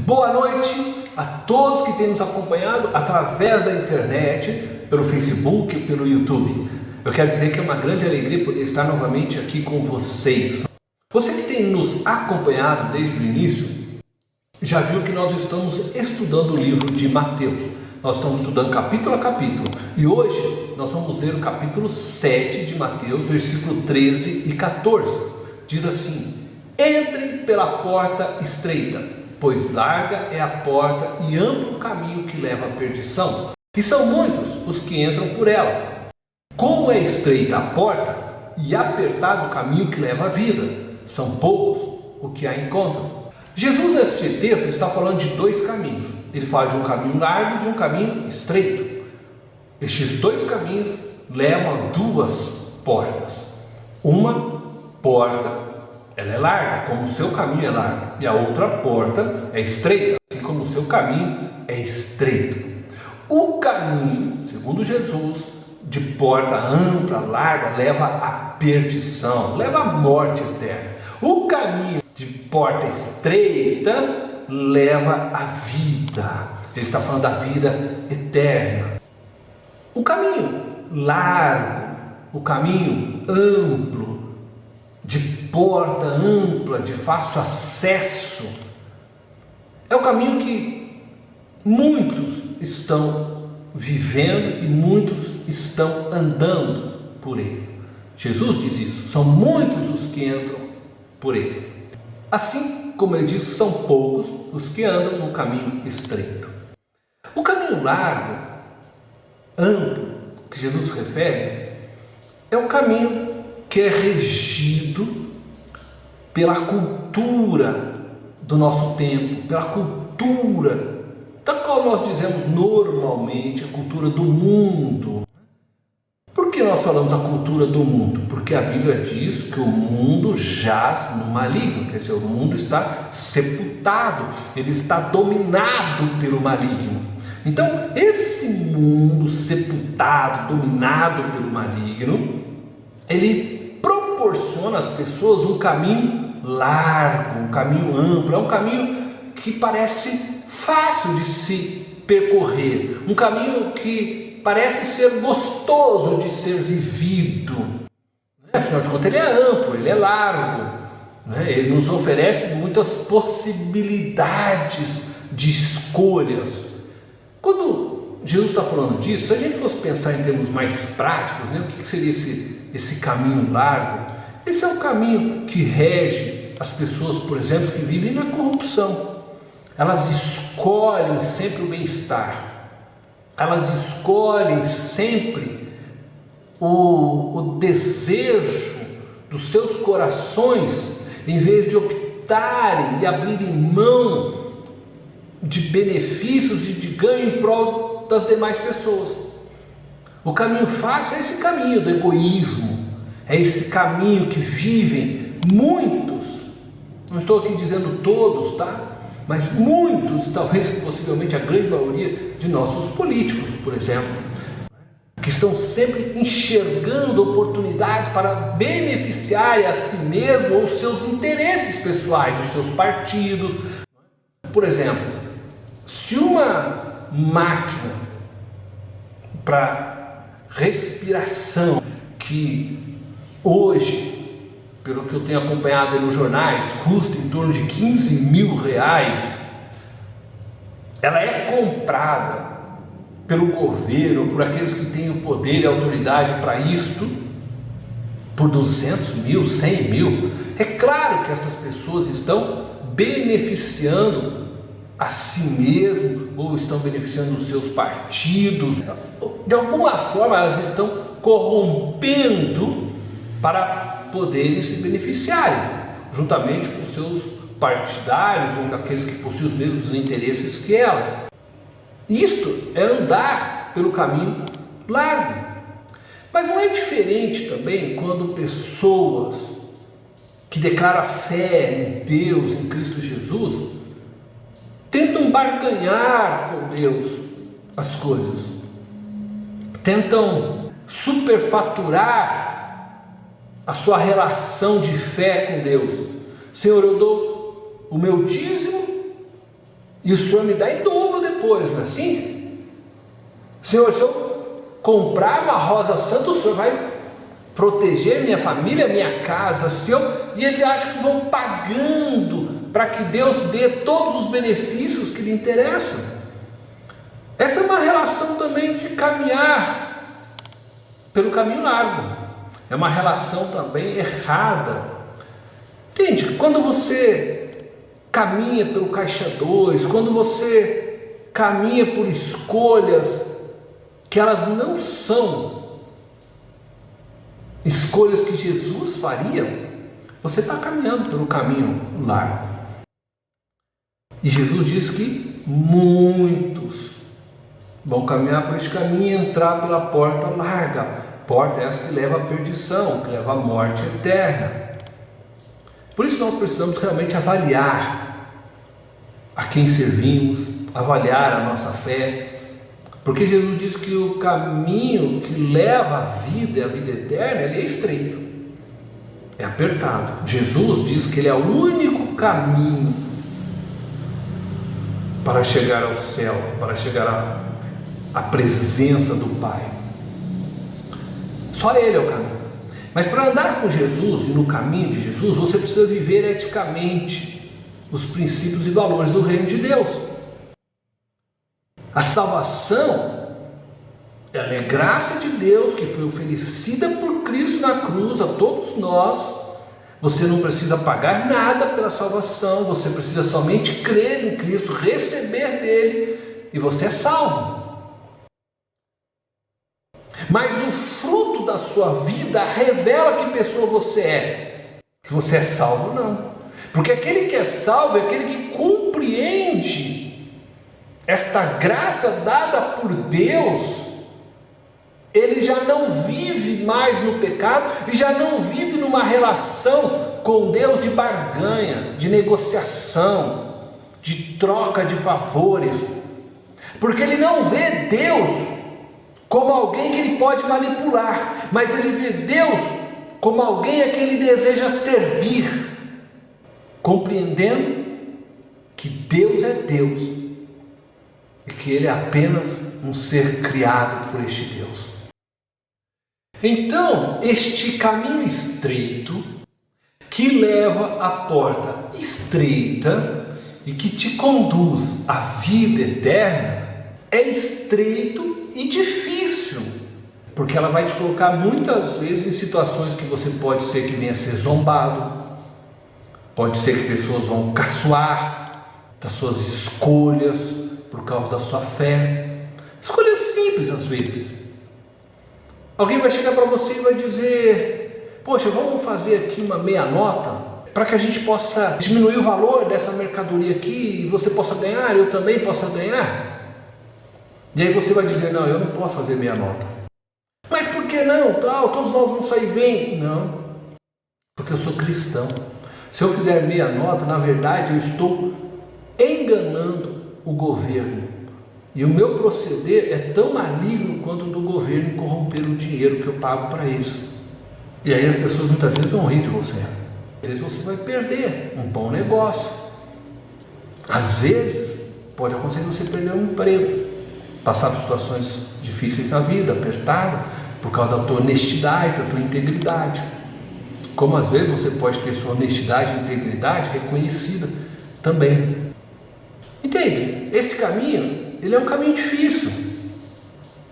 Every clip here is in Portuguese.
Boa noite a todos que têm nos acompanhado através da internet, pelo Facebook, pelo YouTube. Eu quero dizer que é uma grande alegria poder estar novamente aqui com vocês. Você que tem nos acompanhado desde o início, já viu que nós estamos estudando o livro de Mateus. Nós estamos estudando capítulo a capítulo. E hoje nós vamos ler o capítulo 7 de Mateus, versículo 13 e 14. Diz assim: entrem pela porta estreita, pois larga é a porta e amplo o caminho que leva à perdição, e são muitos os que entram por ela. Como é estreita a porta e apertado o caminho que leva à vida, são poucos os que a encontram. Jesus, neste texto, está falando de dois caminhos. Ele fala de um caminho largo e de um caminho estreito. Estes dois caminhos levam a duas portas. Uma porta, ela é larga, como o seu caminho é largo, e a outra porta é estreita, assim como o seu caminho é estreito. O caminho, segundo Jesus, de porta ampla, larga, leva à perdição, leva à morte eterna. O caminho de porta estreita leva à vida. Ele está falando da vida eterna. O caminho largo, o caminho amplo, de porta ampla, de fácil acesso, é o caminho que muitos estão vivendo e muitos estão andando por ele. Jesus diz isso, são muitos os que entram por ele. Assim como ele diz, são poucos os que andam no caminho estreito. O caminho largo, amplo, que Jesus se refere, é um caminho que é regido pela cultura do nosso tempo, pela cultura, da qual nós dizemos normalmente a cultura do mundo. Por que nós falamos a cultura do mundo? Porque a Bíblia diz que o mundo jaz no maligno, quer dizer, o mundo está sepultado, ele está dominado pelo maligno. Então, esse mundo sepultado, dominado pelo maligno, ele proporciona às pessoas um caminho largo, um caminho amplo, é um caminho que parece fácil de se percorrer, um caminho que parece ser gostoso de ser vivido. Afinal de contas, ele é amplo, ele é largo, ele nos oferece muitas possibilidades de escolhas. Quando Jesus está falando disso, se a gente fosse pensar em termos mais práticos, o que seria esse caminho largo? Esse é o caminho que rege as pessoas, por exemplo, que vivem na corrupção. Elas escolhem sempre o bem-estar. Elas escolhem sempre o desejo dos seus corações, em vez de optarem e abrirem mão de benefícios e de ganho em prol das demais pessoas. O caminho fácil é esse caminho do egoísmo, é esse caminho que vivem muitos, não estou aqui dizendo todos, mas muitos, talvez possivelmente a grande maioria de nossos políticos, por exemplo, que estão sempre enxergando oportunidades para beneficiar a si mesmo ou os seus interesses pessoais, os seus partidos. Por exemplo, se uma máquina para respiração, que hoje, pelo que eu tenho acompanhado nos jornais, custa em torno de 15 mil reais, ela é comprada pelo governo, por aqueles que têm o poder e a autoridade para isto, por 200 mil, 100 mil. É claro que essas pessoas estão beneficiando a si mesmo, ou estão beneficiando os seus partidos. De alguma forma elas estão corrompendo para poderem se beneficiarem, juntamente com seus partidários ou aqueles que possuem os mesmos interesses que elas. Isto é andar pelo caminho largo. Mas não é diferente também quando pessoas que declaram fé em Deus, em Cristo Jesus, tentam barganhar com Deus as coisas, tentam superfaturar a sua relação de fé com Deus. Senhor, eu dou o meu dízimo e o Senhor me dá em dobro depois, não é assim? Senhor, se eu comprar uma rosa santa, o Senhor vai proteger minha família, minha casa, e ele acha que vão pagando para que Deus dê todos os benefícios que lhe interessam. Essa é uma relação também de caminhar pelo caminho largo, é uma relação também errada. Entende? Quando você caminha pelo caixa 2, quando você caminha por escolhas que elas não são escolhas que Jesus faria, você está caminhando pelo caminho largo. E Jesus diz que muitos vão caminhar por este caminho e entrar pela porta larga. Porta essa que leva à perdição, que leva à morte eterna. Por isso nós precisamos realmente avaliar a quem servimos, avaliar a nossa fé, porque Jesus diz que o caminho que leva à vida e à vida eterna, ele é estreito, é apertado. Jesus diz que ele é o único caminho para chegar ao céu, para chegar à presença do Pai. Só ele é o caminho. Mas para andar com Jesus e no caminho de Jesus, você precisa viver eticamente os princípios e valores do reino de Deus. A salvação, ela é graça de Deus que foi oferecida por Cristo na cruz a todos nós. Você não precisa pagar nada pela salvação, você precisa somente crer em Cristo, receber dele e você é salvo. Mas o fruto da sua vida revela que pessoa você é. Se você é salvo ou não. Porque aquele que é salvo é aquele que compreende esta graça dada por Deus. Ele já não vive mais no pecado e já não vive numa relação com Deus de barganha, de negociação, de troca de favores. Porque ele não vê Deus como alguém que ele pode manipular, mas ele vê Deus como alguém a quem ele deseja servir, compreendendo que Deus é Deus e que ele é apenas um ser criado por este Deus. Então, este caminho estreito que leva à porta estreita e que te conduz à vida eterna é estreito e difícil, porque ela vai te colocar muitas vezes em situações que você pode ser que venha a ser zombado, pode ser que pessoas vão caçoar das suas escolhas por causa da sua fé, escolhas simples às vezes. Alguém vai chegar para você e vai dizer: poxa, vamos fazer aqui uma meia nota para que a gente possa diminuir o valor dessa mercadoria aqui e você possa ganhar, eu também possa ganhar. E aí você vai dizer: não, eu não posso fazer meia nota. Mas por que não? Todos nós vamos sair bem. Não, porque eu sou cristão. Se eu fizer meia nota, na verdade eu estou enganando o governo. E o meu proceder é tão maligno quanto o do governo em corromper o dinheiro que eu pago para isso. E aí as pessoas muitas vezes vão rir de você. Às vezes você vai perder um bom negócio. Às vezes pode acontecer que você perder um emprego, passar por situações difíceis na vida, apertada, por causa da tua honestidade, da tua integridade. Como às vezes você pode ter sua honestidade e integridade reconhecida também. Entende? Este caminho, ele é um caminho difícil.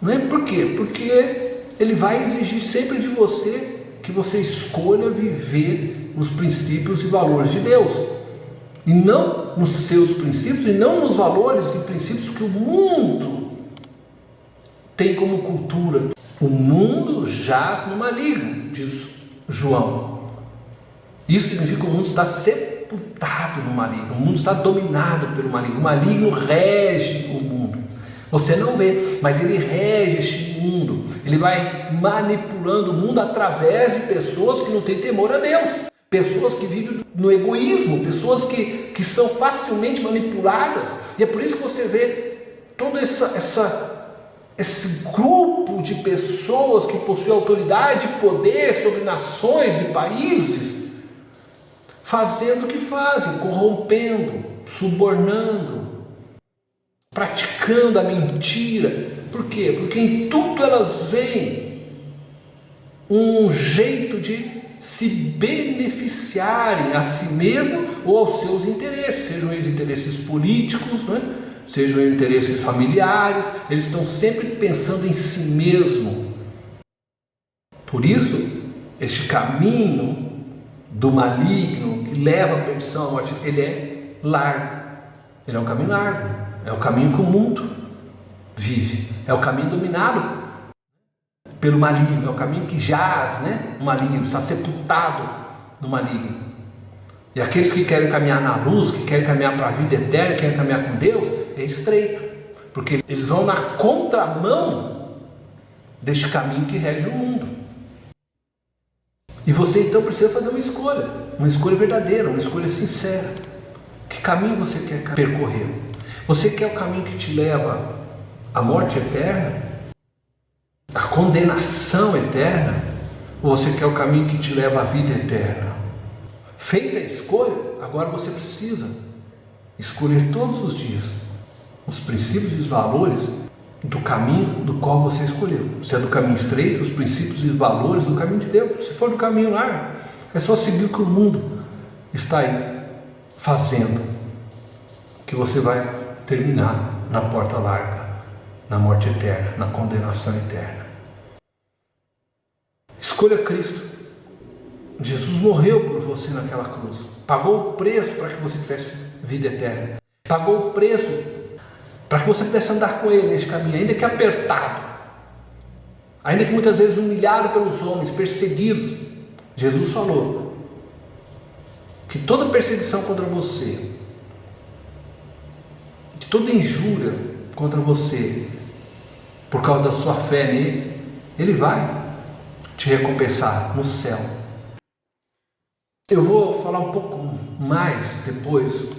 Não é? Por quê? Porque ele vai exigir sempre de você que você escolha viver nos princípios e valores de Deus, e não nos seus princípios, e não nos valores e princípios que o mundo tem como cultura. O mundo jaz no maligno, diz João. Isso significa que o mundo está sepultado no maligno, o mundo está dominado pelo maligno. O maligno rege o mundo. Você não vê, mas ele rege este mundo. Ele vai manipulando o mundo através de pessoas que não têm temor a Deus, pessoas que vivem no egoísmo, pessoas que são facilmente manipuladas. E é por isso que você vê todo esse grupo de pessoas que possuem autoridade e poder sobre nações e países, fazendo o que fazem, corrompendo, subornando, praticando a mentira. Por quê? Porque em tudo elas veem um jeito de se beneficiarem a si mesmo ou aos seus interesses, sejam eles interesses políticos, né? Sejam interesses familiares. Eles estão sempre pensando em si mesmo. Por isso, este caminho do maligno que leva à perdição, à morte, ele é largo. Ele é um caminho largo. É o caminho que o mundo vive. É o caminho dominado pelo maligno. É o caminho que jaz, né? O maligno está sepultado no maligno. E aqueles que querem caminhar na luz, que querem caminhar para a vida eterna, que querem caminhar com Deus, é estreito. Porque eles vão na contramão deste caminho que rege o mundo. E você então precisa fazer uma escolha verdadeira, uma escolha sincera. Que caminho você quer percorrer? Você quer o caminho que te leva à morte eterna? À condenação eterna? Ou você quer o caminho que te leva à vida eterna? Feita a escolha, agora você precisa escolher todos os dias os princípios e os valores do caminho do qual você escolheu. Se é do caminho estreito, os princípios e os valores do caminho de Deus. Se for do caminho largo, é só seguir o que o mundo está aí fazendo, que você vai terminar na porta larga, na morte eterna, na condenação eterna. Escolha Cristo. Jesus morreu por você naquela cruz, pagou o preço para que você tivesse vida eterna, pagou o preço para que você pudesse andar com Ele nesse caminho, ainda que apertado, ainda que muitas vezes humilhado pelos homens, perseguidos. Jesus falou que toda perseguição contra você, que toda injúria contra você, por causa da sua fé nele, Ele vai te recompensar no céu. Eu vou falar um pouco mais depois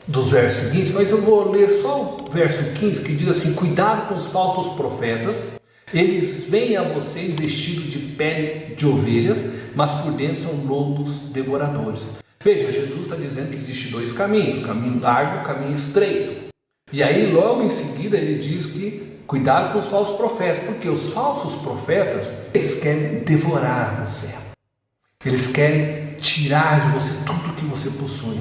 dos versos seguintes, mas eu vou ler só o verso 15, que diz assim: cuidado com os falsos profetas, eles vêm a vocês vestidos de pele de ovelhas, mas por dentro são lobos devoradores. Veja, Jesus está dizendo que existem dois caminhos, o caminho largo e o caminho estreito. E aí logo em seguida ele diz que cuidado com os falsos profetas, porque os falsos profetas, eles querem devorar você, eles querem tirar de você tudo que você possui.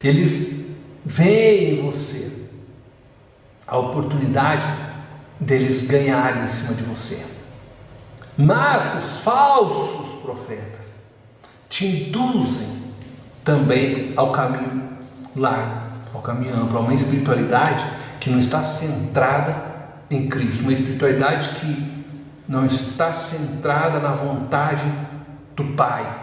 Eles veem em você a oportunidade deles ganharem em cima de você. Mas os falsos profetas te induzem também ao caminho largo, ao caminho amplo, a uma espiritualidade que não está centrada em Cristo, uma espiritualidade que não está centrada na vontade do Pai,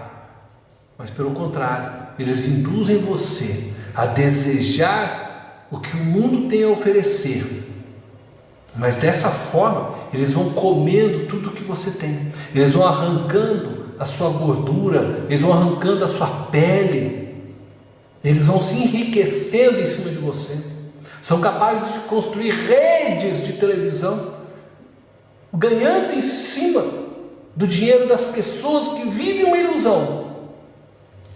mas pelo contrário, eles induzem você a desejar o que o mundo tem a oferecer. Mas dessa forma, eles vão comendo tudo que você tem. Eles vão arrancando a sua gordura, eles vão arrancando a sua pele. Eles vão se enriquecendo em cima de você. São capazes de construir redes de televisão, ganhando em cima do dinheiro das pessoas que vivem uma ilusão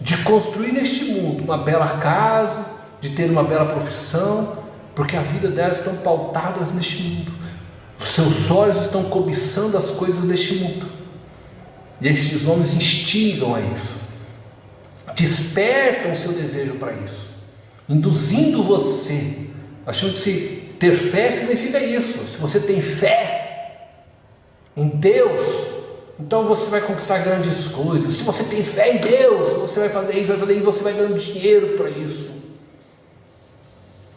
de construir neste mundo uma bela casa, de ter uma bela profissão, porque a vida delas estão pautadas neste mundo. Os seus olhos estão cobiçando as coisas deste mundo. E estes homens instigam a isso, despertam o seu desejo para isso, induzindo você, achando que se ter fé significa isso. Se você tem fé em Deus, então você vai conquistar grandes coisas. Se você tem fé em Deus, você vai fazer isso, e você vai dando dinheiro para isso.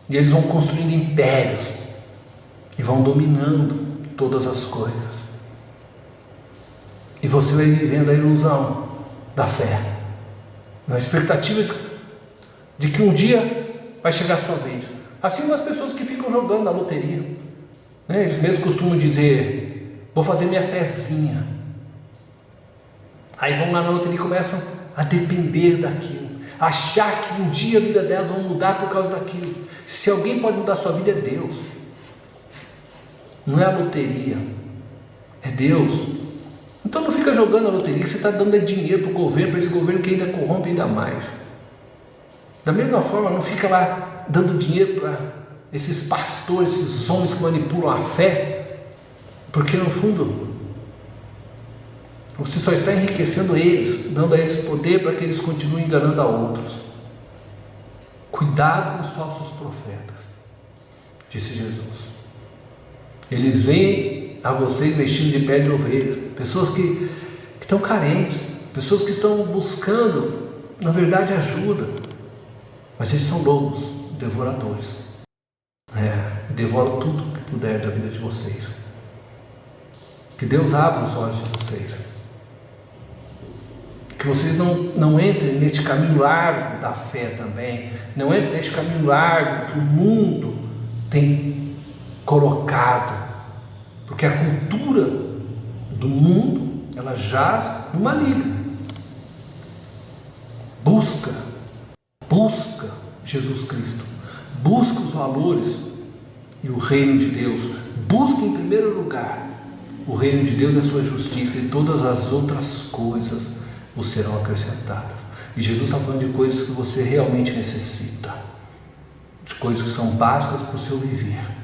E eles vão construindo impérios e vão dominando todas as coisas. E você vai vivendo a ilusão da fé, na expectativa de que um dia vai chegar a sua vez. Assim como as pessoas que ficam jogando na loteria, né? Eles mesmos costumam dizer: vou fazer minha fezinha. Aí vão lá na loteria e começam a depender daquilo, achar que um dia a vida delas vai mudar por causa daquilo. Se alguém pode mudar a sua vida, é Deus. Não é a loteria, é Deus. Então não fica jogando a loteria, que você está dando dinheiro para o governo, para esse governo que ainda corrompe ainda mais. Da mesma forma, não fica lá dando dinheiro para esses pastores, esses homens que manipulam a fé, porque no fundo você só está enriquecendo eles, dando a eles poder para que eles continuem enganando a outros. Cuidado com os falsos profetas, disse Jesus. Eles vêm a vocês vestindo de pele de ovelhas, pessoas que estão carentes, pessoas que estão buscando, na verdade, ajuda, mas eles são lobos, devoradores, e devoram tudo que puder da vida de vocês. Que Deus abra os olhos de vocês, que vocês não entrem neste caminho largo da fé também, não entrem neste caminho largo que o mundo tem colocado, porque a cultura do mundo, ela jaz no maligno. Busca Jesus Cristo, busca os valores e o reino de Deus, busca em primeiro lugar o reino de Deus e a sua justiça, e todas as outras coisas vos serão acrescentadas. E Jesus está falando de coisas que você realmente necessita, de coisas que são básicas para o seu viver.